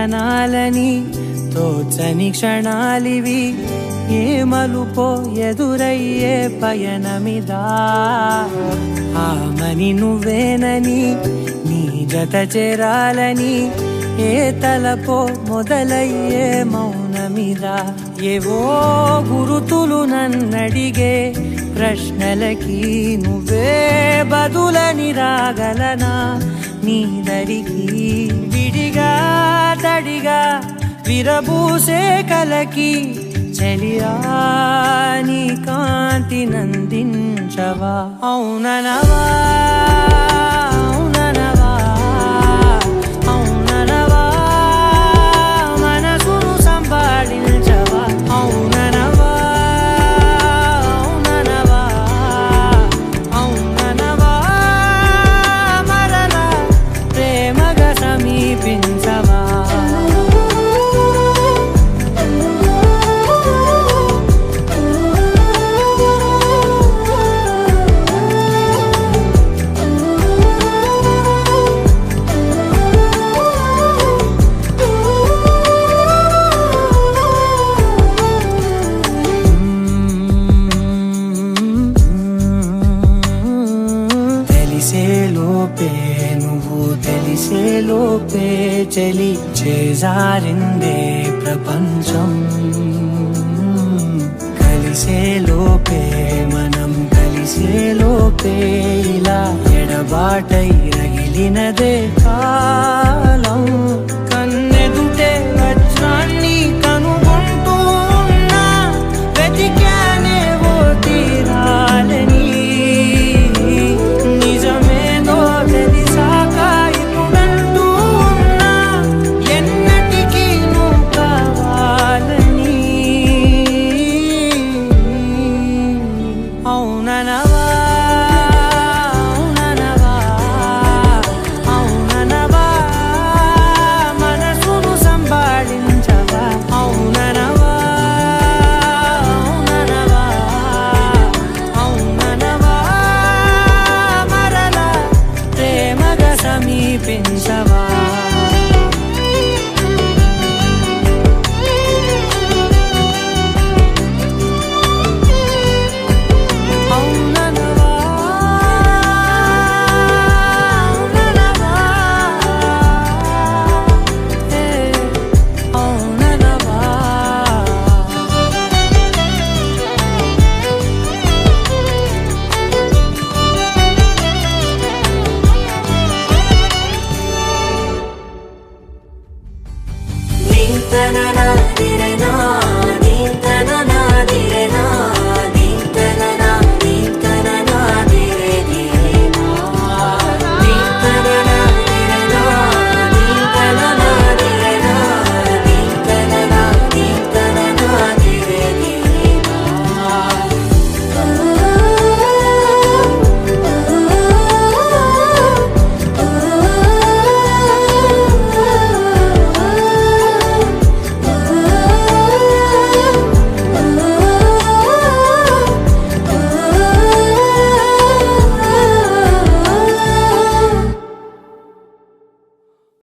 అనాలని తోచని క్షణాలివి ఏ మలుపో ఎదురయ్యే పయనమిదా ఆమని నువ్వేనని నీ జత చేరాలని ఏ తలపో మొదలయ్యే మౌనమిదా ఏవో గురుతులు నన్నడిగే ప్రశ్నలకి నువ్వే బదులని రాగలనా నీ దరికి విడిగా తడిగా విరబూసే కలకి చెలియా నీ కాంతి నందించవా అవుననవా అవుననవా అవుననవా మనసును సంపాదించవా అవుననవా అవుననవా అవుననవా మరలా ప్రేమగా సమీపించవా తెలిసేలోపే చలి చేజారిందే ప్రపంచం కలిసేలోపే మనం కలిసేలోపే ఇలా ఎడబాటై రగిలినదే